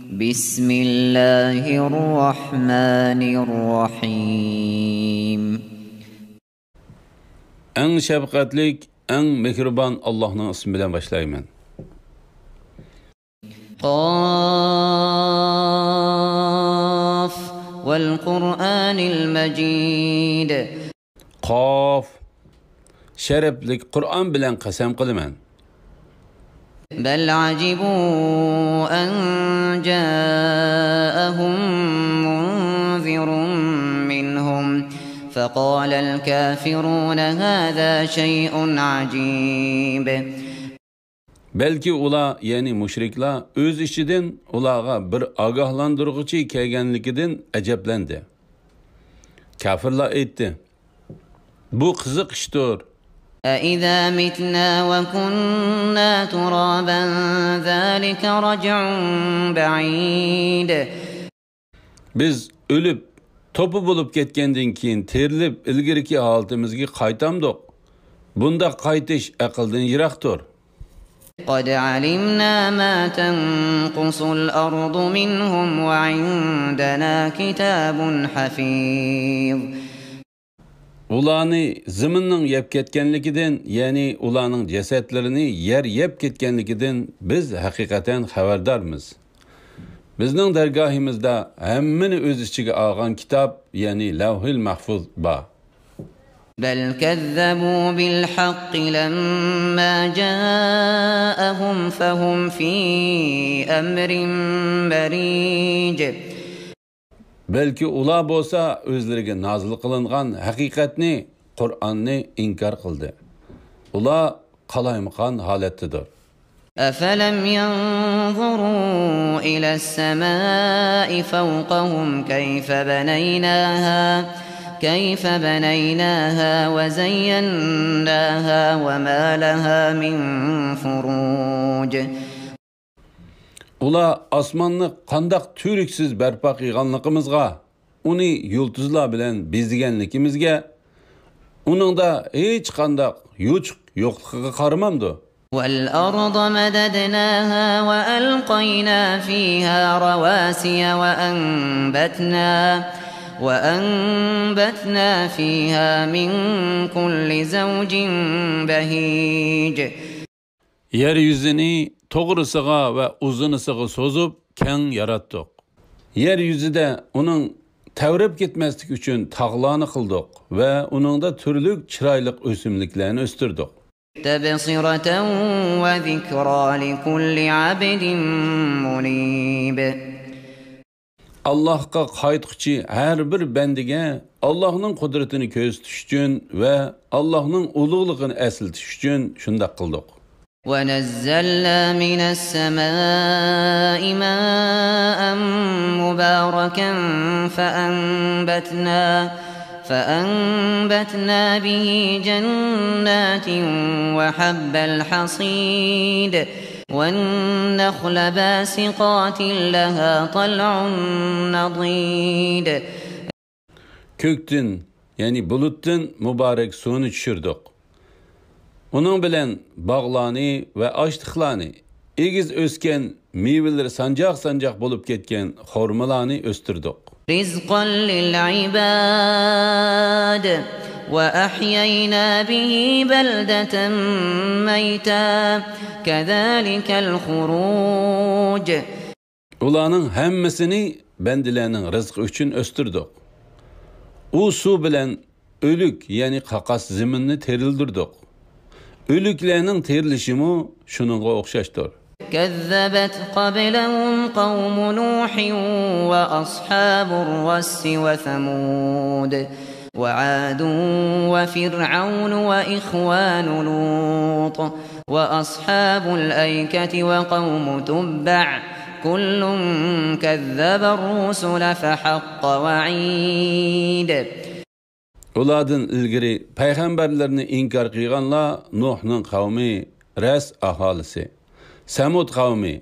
بسم الله الرحمن الرحيم En şefkatlik, en mehriban Allah'ın ismiyle başlayayım. قاف والقرآن المجيد Qaf, şereflik Kur'an bilen kasem kılımen. بل عجبوا أن جاءهم منذر منهم فقال الكافرون هذا شيء عجيب Belki ula yani müşrikler öz işidin ulağa bir agahlandırıcı kelgenlikinden aceplendi. Kafirler etti. Bu kızık iştir. أَإِذَا مِتْنَا وَكُنَّا تُرَابًا ذَلِكَ رَجْعٌ بَعِيدٌ Biz ölüp topu bulup ketkenden keyin terilip ilgiriki halatimizga qaytamdık. Bunda qaytish aqldan yiroqdir. قَدْ عَلِمْنَا مَا تَنْقُصُ الْأَرْضُ مِنْهُمْ وَعِنْدَنَا كِتَابٌ حَفِيظٌ Ularni ziminning yeb ketganligidan, ya'ni ularning jasadlarini yer yeb ketganligidan biz haqiqatan xabardormiz. Bizning dargohimizda hammani o'z ichiga olgan kitob, ya'ni Lavhul Mahfuz bor. بل كذبوا بالحق لما جاءهم فهم في أمر مريج Belki ular bo'lsa o'zlariga nozil qilingan haqiqatni, Qur'onni inkor qildi. Ular qalaymaqon holatdadir. أفلم ينظروا إلى السماء فوقهم كيف بنيناها وزيناها وما لها من فروج Ular osmonni qandaq turiksiz barpo qilganligimizga, uni yulduzlar bilan bezganligimizga, uningda hech qandaq yuchuq yo'qligiga qaramamdi. والأرض مددناها وألقينا فيها رواسي وأنبتنا فيها من كل زوج بهيج Yeryüzünü to'g'risiga va uzunisiga so'zib keng yaratdik. Yeryüzida uning tavrab ketmaslik uchun tog'larni qildik va uningda turli chiroyli o'simliklarni o'stirdik. تبصرة وذكرى لكل عبد منيب Allohga qaytquchi har bir bandiga Allohning qudratini ko'z tutish uchun va Allohning ulug'ligini eslatish uchun shunday qildik. ونزلنا من السماء ماء مباركا فأنبتنا به جنات وحب الحصيد والنخل باسقات لها طلع نضيد Kökten yani buluttan mübarek suyunu düşürdük. Onun bilen bağlarını ve açlıklarını, egiz ösken meyveleri sancak bulup ketken hormalarını östürdük. رزقا للعباد وأحيينا به بلدة ميتا كذلك الخروج Ulanın hemmesini bendilerinin rızkı için östürdük. O su bilen ölük yani qakas zeminni terildirdik. Ölüklerinin terilişimi şununla okşaştır. كذبت قبلهم قوم نوح وأصحاب الرس وثمود وعاد وفرعون وإخوان لوط وأصحاب الأيكة وقوم تبع كل كذب الرسل فحق وعيد Ulardan ilgiri peygamberlerini inkar kılganlar Nuh'nun kavmi, Res ahalisi, Samud kavmi,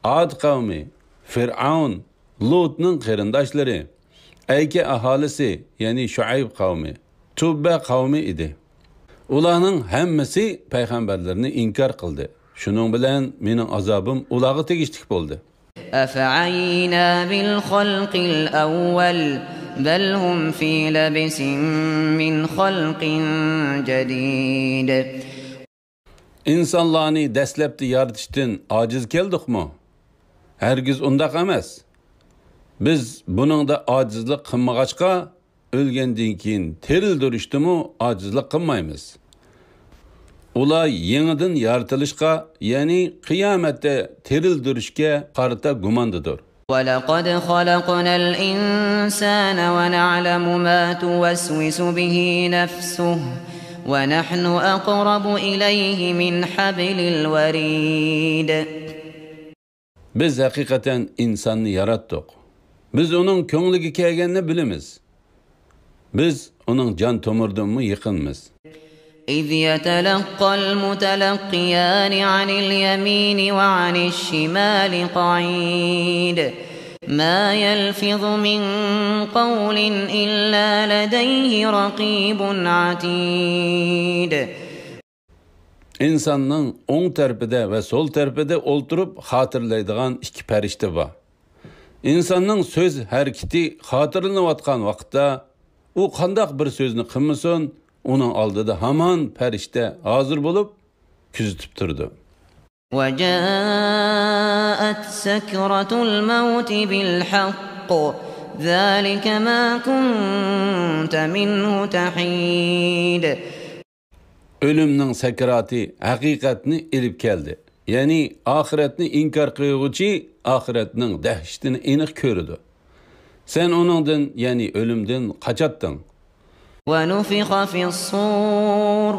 Ad kavmi, Fir'aun, Lut'nun kırındaşları, Eyke ahalisi yani Şuayb kavmi, Tubbe kavmi idi. Ularning hammasi peygamberlerini inkar qildi. Şunun bilen mening azabım ulağı tegishlik bo'ldi. أفعينا بالخلق الأول بل هم في لبس من خلق جديد. İnsanlarni dastlabki yaratishdan ojiz keldikmi? Hargiz undaq emas. Biz buningda ojizlik qilmag'achqa o'lgandan keyin tirildirishdimi ojizlik qilmaymiz. Ular yangidan yaratilishga, ya'ni qiyomatda tirildirishga qarata gumondadir. وَلَقَدْ خَلَقْنَا الْإِنسَانَ وَنَعْلَمُ مَا تُوَسْوِسُ بِهِ نَفْسُهُ وَنَحْنُ أَقْرَبُ إِلَيْهِ مِنْ حَبْلِ الْوَرِيدِ. Biz haqiqatan insonni yaratdik. Biz uning ko'ngliga kelganini bilamiz. Biz uning jon tomiridanmi yaqinmiz. إِذْ يَتَلَقَّى الْمُتَلَقِّيَانِ عَنِ الْيَمِينِ وَعَنِ الشِّمَالِ قَعِيدٌ مَا يَلْفِظُ مِنْ قَوْلٍ إِلَّا لَدَيْهِ رَقِيبٌ عَتِيدٌ. İnsanның o'ng tarafida va so'l tarafida o'ltirib xotirlaydigan ikki farishta bor. İnsanның so'z harakati xotirlanayotgan vaqtda u qanday bir so'zni qilmasin, uning oldida hamon farishta hozir bo'lib kuzatib turdi. وَجَاءَتْ سَكْرَةُ الْمَوْتِ بِالْحَقِّ ذَلِكَ مَا كُنْتَ مِنْهُ تَحِيدُ. Ölümning sakrati haqiqatni ilib keldi. Ya'ni oxiratni inkor qiluvchi oxiratning dahshatini aniq ko'rdi. Sen uningdan, ya'ni o'limdan qochatding. وَنُفِخَ فِي الصُّورِ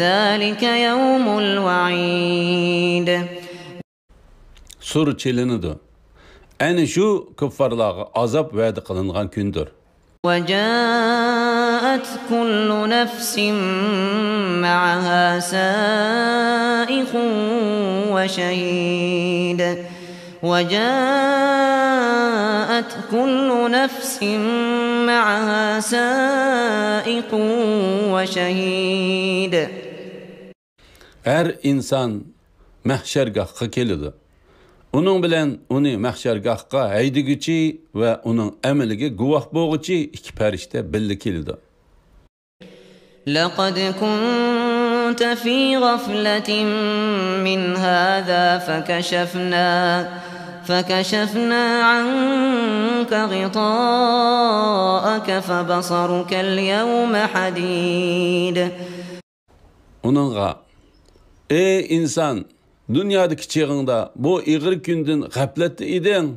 ذَلِكَ يَوْمُ الْوَعِيدِ. Sur çelinidi. Ani shu kuffarlarga azab va'da qilingan kundir. وَجَاءَتْ كُلُّ نَفْسٍ مَعَهَا سَائِقٌ وَشَهِيدٌ وَجَاءَتْ كُلُّ نَفْسٍ مَعَهَا سَائِقٌ وَشَهِيدٌ. Her insan mahşergahga keladi. Onun bilan uni mahşergahga haydiguchi va uning amaliga guvoh bo'lguchi ikki farishta birga keladi. لقد كنت في غفلة من هذا فكشفنا عنك غطاءك فبصرك اليوم حديد. Onunğa, ey insan, dünyadaki çağında bu ig'ir kundan g'aflatda eding.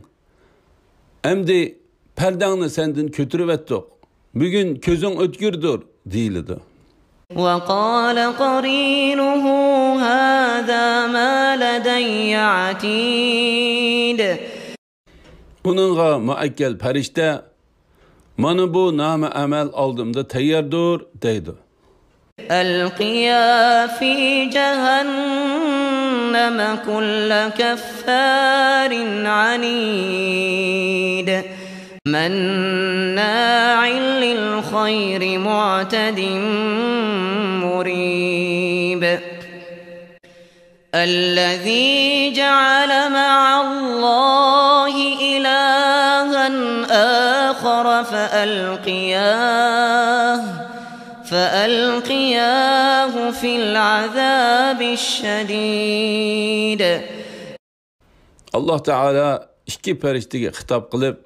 Endi pardangni senden ko'tirib etdik. Bugun ko'zing o'tkirdir, deyildi. وقال قرينه هذا ما لدي عتيد. Onunğa muakkal farishta, mana bu nama amal oldimda tayyordir, deydi. ألقيا في جهنم كل كفار عنيد مناع للخير معتد مريب. الذي جعل مع الله إلها آخر فألقياه في العذاب الشديد. Allah Teala ikki farishtaga xitob qilib,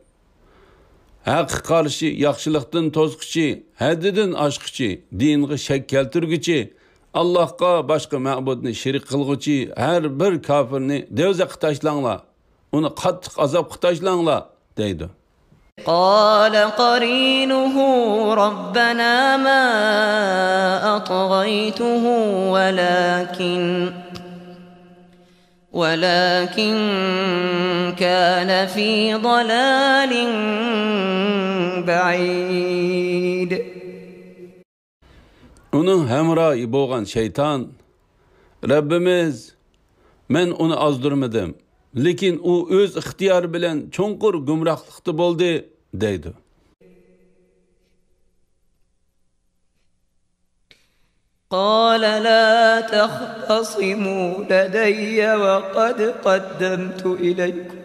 haqqa qarshi yaxshilikdan to'squchi, haddidan oshquchi, dinga shak keltirguchi, Allohga boshqa ma'budni shirik qilguchi har bir kofirni do'zaxga tashlanglar, uni qattiq azobga tashlanglar, deydi. قال قرينه ربنا ما أطغيته ولكن كان في ضلال بعيد. Onun hemrahi bo'lgan shayton, Rabbimiz, men uni azdırmadım. Lekin u o'z ixtiyori bilan cho'nqur gumrohlikda bo'ldi, deydi. قال لا تختصموا لدي وقد قدمت إليكم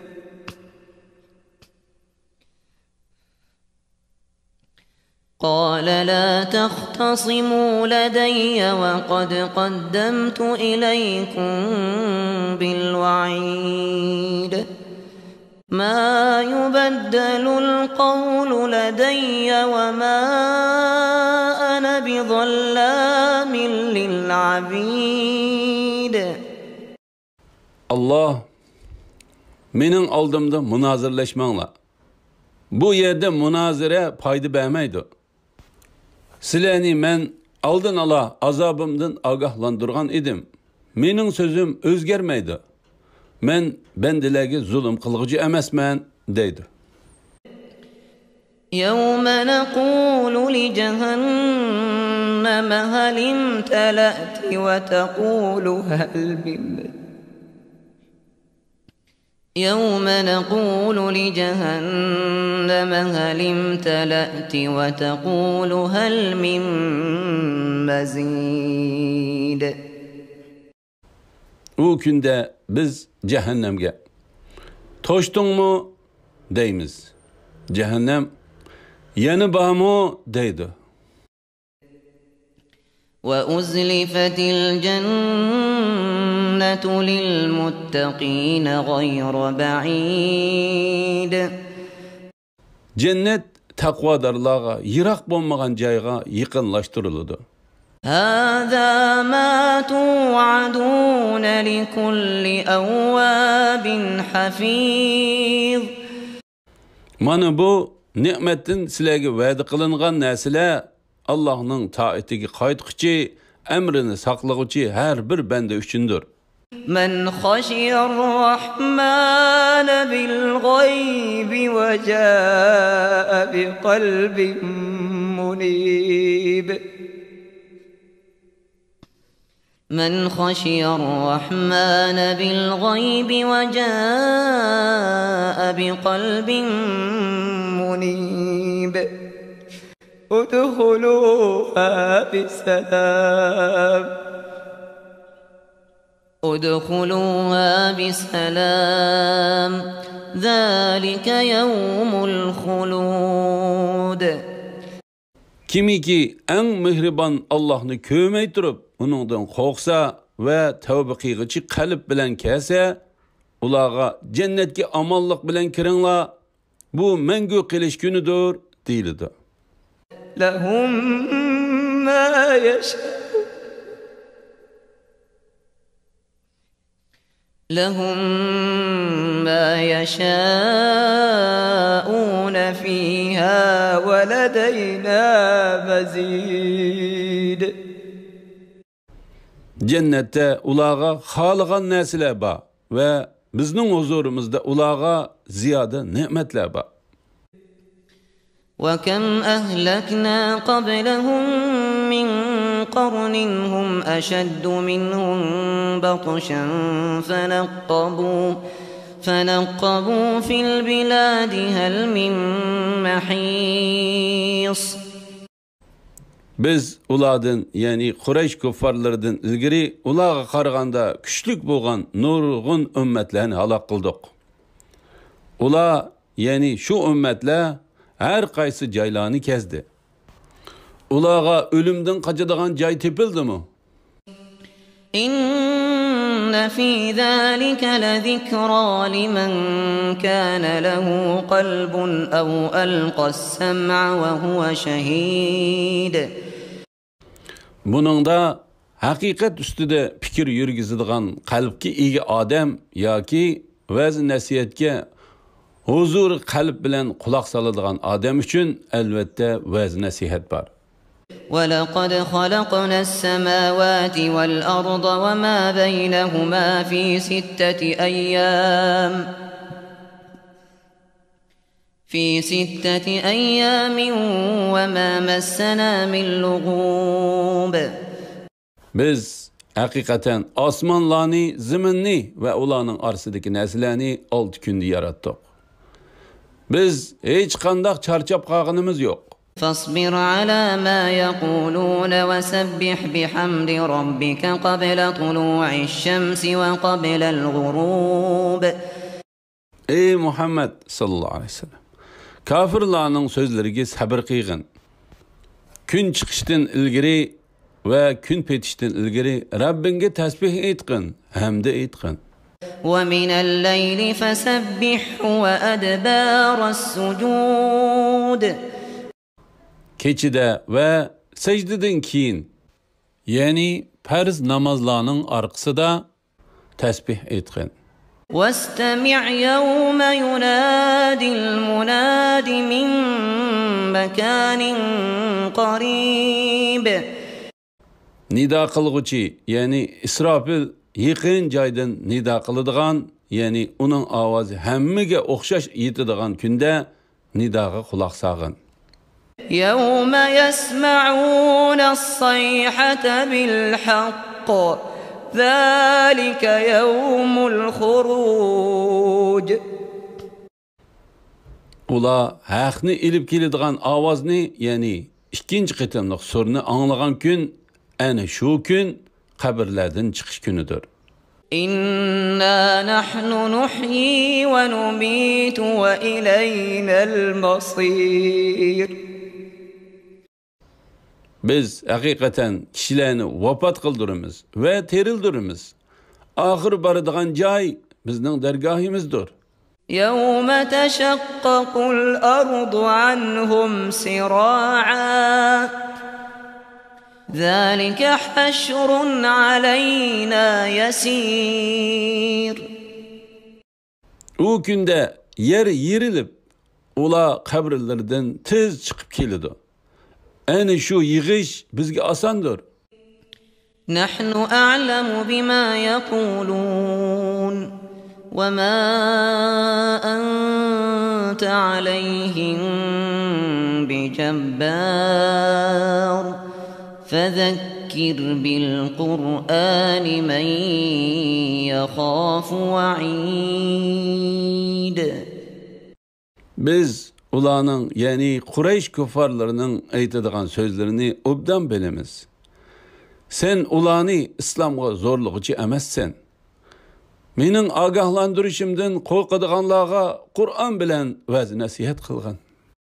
قال لا تختصموا لدي وقد قدمت إليكم بالوعيد ما يبدل القول لدي وما أنا بظلام للعبيد. Allah mening oldimda munozirlashmanglar. Bu yerda munozira foyda bermaydi. Sizlarni men oldin ola azobimdan ogohlantirgan edim. Mening so'zim o'zgarmaydi. Men bendilarga zulm qilg'uchi emasman deydi. يوم نقول لجهنم هل امتلأت وتقول هل من يوم نقول لجهنم هل امتلأت وتقول هل من مزيد. O günde biz cehennemge toştun mu deymiz. Cehennem yanı bağımı deydi. وَأُزْلِفَتِ الْجَنَّةُ لِلْمُتَّقِينَ غَيْرَ بَعِيدٍ. Cennet takvadarlığa yırak bulmagan cayga yıkınlaştırıldı. هَذَا مَا تُوعَدُونَ لِكُلِّ أَوَّابٍ حَفِيظٍ. Mana bu nimetin sizlarga va'da qilingan narsalar Allah'ın taatiga qaytquchi, emrini saqlag'uchi her bir banda uchundir. من خشي الرحمن بالغيب وجاء بقلب منيب. من خشي الرحمن بالغيب وجاء بقلب منيب. ادخلوها بسلام. ادخلوها بسلام ذلك يوم الخلود. Kimiki en mehriban Allah'ını kövmey durup, onundan korksa ve tövbe qilg'ichi qalb bilan kelsa, ularga cennetga amonlik bilan kiringlar. Bu mengu qilish kunidir deyildi. لهم ما يشاءون فيها ولدينا مزيد. Cennette ularga xoligan narsalar bor ve bizning huzurumizda ularga ziyoda ne'matlar bor. وكم أهلكنا قبلهم من قرن هم أشد منهم بطشا فنقبوا في البلاد هل من محيص. Biz ulardan yani Quraysh kuffarlardan ilgiri ularga qaraganda kuchlik bo'lgan nurg'un ummatlarni halok qildik. Ular yani şu ummatlar her qaysi joylarni kezdi. Ularga o'limdan qochadigan joy tepildimi? إن في ذلك لذكرى لمن كان له قلب أو ألقى السمع وهو شهيد. Buningda haqiqat ustida fikr yurgizadigan qalbga ega odam yoki va'z nasihatga huzur qalb bilan quloq soladigan odam uchun albatta va'z nasihat bor. وَلَقَدْ خَلَقْنَا السَّمَاوَاتِ وَالْأَرْضَ وَمَا بَيْنَهُمَا فِي 6 أَيَّامٍ وَمَا مَسَّنَا مِنْ لُغُوبٍ. Biz hakikaten osmonlarni, zaminni ve ularning orasidagi narsalarni 6 kunda yaratdik. Biz hech qanday charchab qolganimiz yo'q. فاصبر على ما يقولون وسبح بحمد ربك قبل طلوع الشمس وقبل الغروب. Ey Muhammed sallallahu aleyhi ve sellem, kafirlarning so'zlariga sabr qilgin. Kun chiqishdan ilgari ve kun petishdan ilgari Rabbinga tasbih aytqin, hamda aytqin. ومن الليل فسبحه وأدبار السجود Keçide ve secdeden keyin, yani farz namazlarının arkasında tasbih aytqin. واستمع يوم ينادي المناد من مكان قريب Nida qilg'uchi, yani İsrafil yaqin joydan nida qiladigan, yani uning ovozi hammaga o'xshash yetadigan kunda nidoga quloq solg'in. يوم يسمعون الصيحة بالحق ذلك يوم الخروج Ular haqni ilib keladigan ovozni, yani ikkinchi qitimliq surni anglagan kun, ana shu kun qabrlardan chiqish kunidir. إنا نحن نحيي ونميت وإلينا المصير Biz haqiqatan kishilarni vafot qildiramiz va terildiramiz. Oxir boradigan joy bizning dargohimizdir. يوم تشقق الأرض عنهم سراعا ذلك حشر علينا يسير O günde yer yerilib, ular qabrlardan tez chiqib keladi. Ana shu yig'ish bizga osondir. نحن أعلم بما يقولون وما أنت عليهم بجبار فذكر بالقرآن من يخاف وعيد Biz ularning, yani Quraysh kuffarlarining aytadigan so'zlarini obdan bilamiz. Sen ularni islomga zo'rlig'ichi emassan. Mening ogohlantirishimdan qo'rqadiganlarga Qur'on bilan va'z nasihat qilgan.